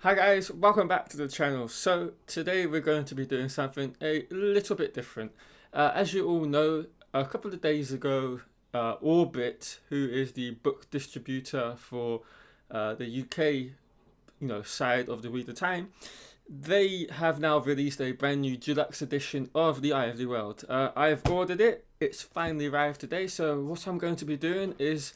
Hi guys, welcome back to the channel. So today we're going to be doing something a little bit different. As you all know, a couple of days ago, Orbit, who is the book distributor for the UK, side of the Reader Time, they have now released a brand new deluxe edition of the Eye of the World. I've ordered it. It's finally arrived today. So what I'm going to be doing is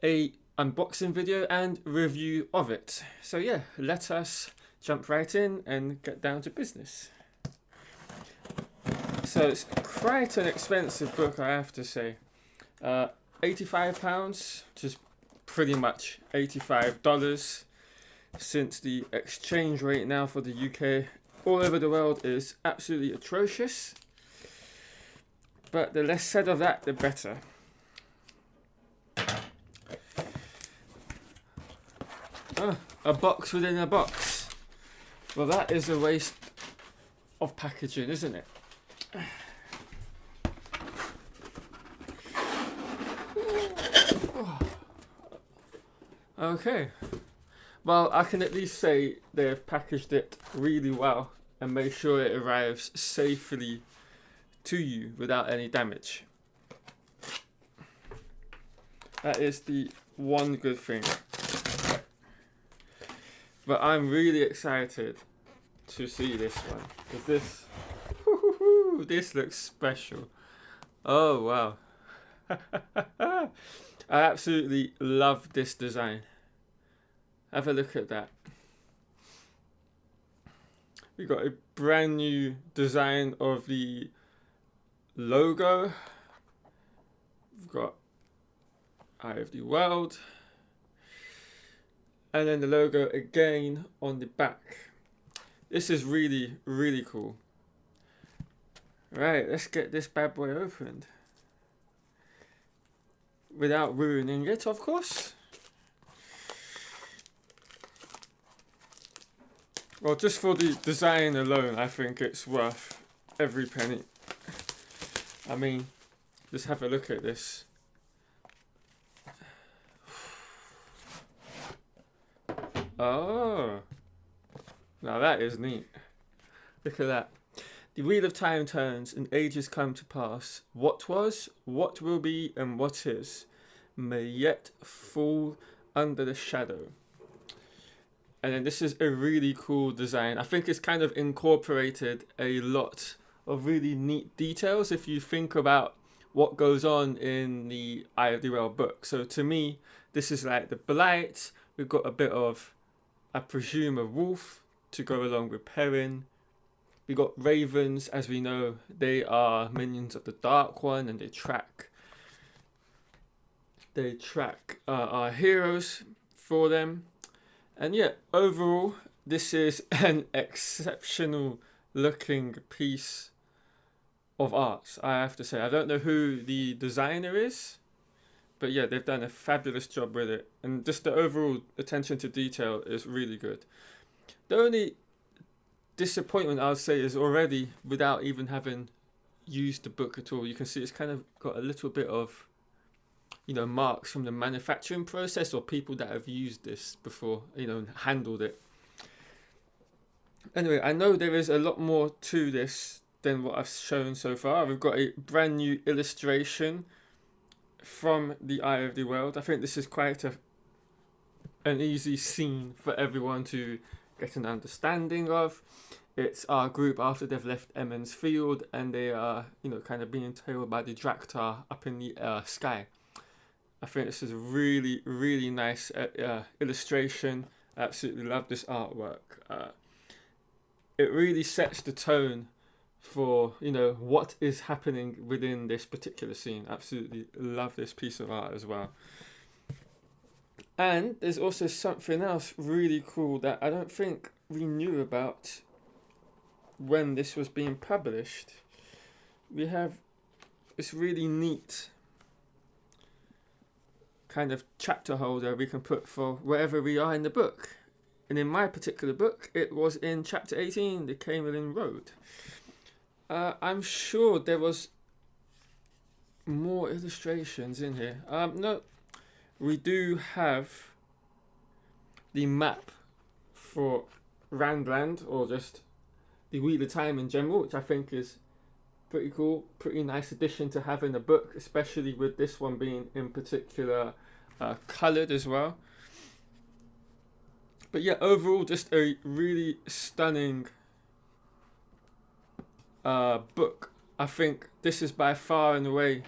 a unboxing video and review of it. So yeah, let us jump right in and get down to business. So it's quite an expensive book, I have to say. £85, which is pretty much $85, since the exchange rate now for the UK all over the world is absolutely atrocious. But the less said of that, the better. A box within a box. Well, that is a waste of packaging, isn't it? Okay. Well, I can at least say they've packaged it really well and made sure it arrives safely to you without any damage. That is the one good thing. But I'm really excited to see this one, because this looks special. Oh wow. I absolutely love this design. Have a look at that. We've got a brand new design of the logo. We've got Eye of the World. And then the logo again on the back. This is really, really cool. Right, let's get this bad boy opened. Without ruining it, of course. Well, just for the design alone, I think it's worth every penny. I mean, just have a look at this. Oh, now that is neat. Look at that. The wheel of time turns and ages come to pass. What was, what will be, and what is may yet fall under the shadow. And then this is a really cool design. I think it's kind of incorporated a lot of really neat details if you think about what goes on in the Eye of the World book. So to me, this is like the blight. We've got a bit of, I presume, a wolf to go along with Perrin. We got ravens, as we know, they are minions of the Dark One, and they track our heroes for them. And yeah, overall, this is an exceptional looking piece of art, I have to say. I don't know who the designer is, but yeah, they've done a fabulous job with it. And just the overall attention to detail is really good. The only disappointment I would say is already, without even having used the book at all, you can see it's kind of got a little bit of, marks from the manufacturing process or people that have used this before, handled it. Anyway, I know there is a lot more to this than what I've shown so far. We've got a brand new illustration from the Eye of the World. I think this is quite an easy scene for everyone to get an understanding of. It's our group after they've left Emond's Field, and they are, kind of being tailed by the Draktar up in the sky. I think this is a really, really nice illustration. I absolutely love this artwork. It really sets the tone for, what is happening within this particular scene. Absolutely love this piece of art as well. And there's also something else really cool that I don't think we knew about when this was being published. We have this really neat kind of chapter holder we can put for wherever we are in the book. And in my particular book, it was in chapter 18, the Camelin Road. I'm sure there was more illustrations in here. No, we do have the map for Randland, or just the Wheel of Time in general, which I think is pretty cool, pretty nice addition to have in a book, especially with this one being in particular coloured as well. But yeah, overall, just a really stunning book. I think this is by far and away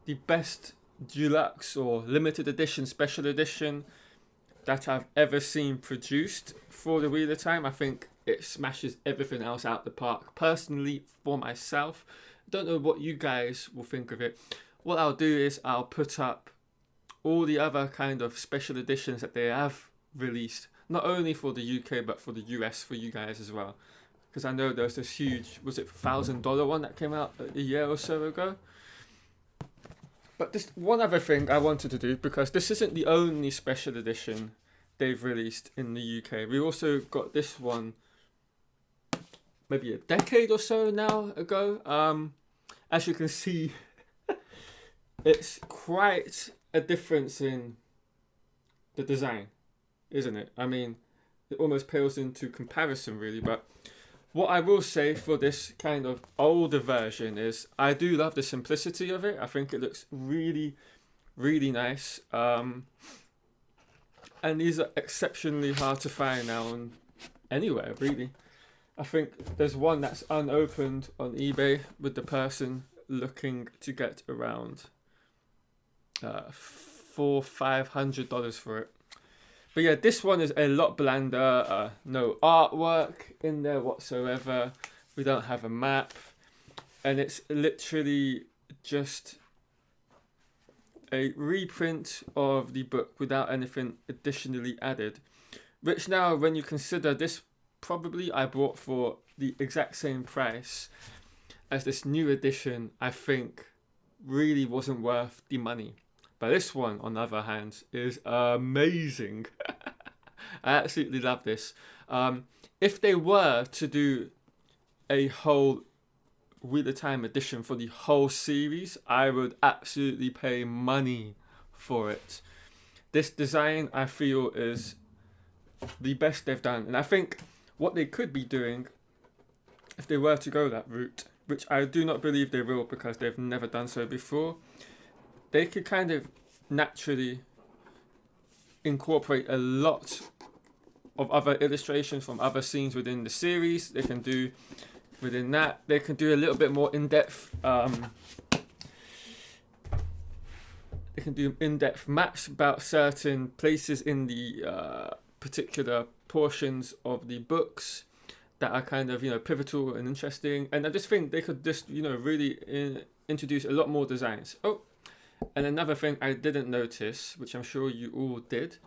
the best deluxe or limited edition, special edition that I've ever seen produced for the Wheel of Time. I think it smashes everything else out the park. Personally, for myself, don't know what you guys will think of it. What I'll do is I'll put up all the other kind of special editions that they have released, not only for the UK but for the US for you guys as well. Because I know there's this huge, was it $1,000 one that came out a year or so ago? But this one other thing I wanted to do, because this isn't the only special edition they've released in the UK. We also got this one maybe a decade or so now ago. As you can see, it's quite a difference in the design, isn't it? I mean, it almost pales into comparison really, but what I will say for this kind of older version is I do love the simplicity of it. I think it looks really, really nice. And these are exceptionally hard to find now on anywhere, really. I think there's one that's unopened on eBay with the person looking to get around $400-500 for it. But yeah, this one is a lot blander. No artwork in there whatsoever. We don't have a map. And it's literally just a reprint of the book without anything additionally added. Which now, when you consider this, probably I bought for the exact same price as this new edition, I think really wasn't worth the money. But this one, on the other hand, is amazing. I absolutely love this. If they were to do a whole Wheel of Time edition for the whole series, I would absolutely pay money for it. This design, I feel, is the best they've done. And I think what they could be doing, if they were to go that route, which I do not believe they will because they've never done so before, they could kind of naturally incorporate a lot of other illustrations from other scenes within the series. They can do within that. They can do a little bit more in-depth. They can do in-depth maps about certain places in the particular portions of the books that are kind of, pivotal and interesting. And I just think they could just, really introduce a lot more designs. Oh, and another thing I didn't notice, which I'm sure you all did,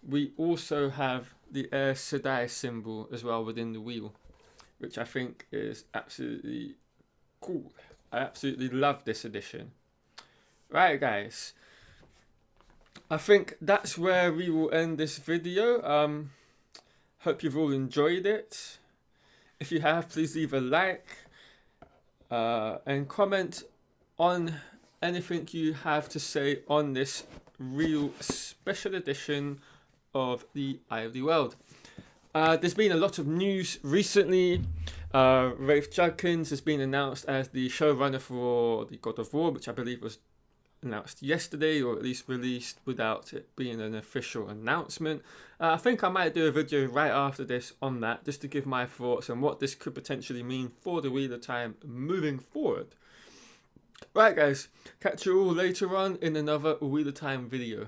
we also have the Aes Sedai symbol as well within the wheel, which I think is absolutely cool. I absolutely love this edition. Right, guys, I think that's where we will end this video. Hope you've all enjoyed it. If you have, please leave a like and comment on anything you have to say on this real special edition of the Eye of the World. There's been a lot of news recently. Rafe Judkins has been announced as the showrunner for the God of War, which I believe was announced yesterday, or at least released without it being an official announcement. I think I might do a video right after this on that, just to give my thoughts on what this could potentially mean for the Wheel of Time moving forward. Right, guys, catch you all later on in another Wheel of Time video.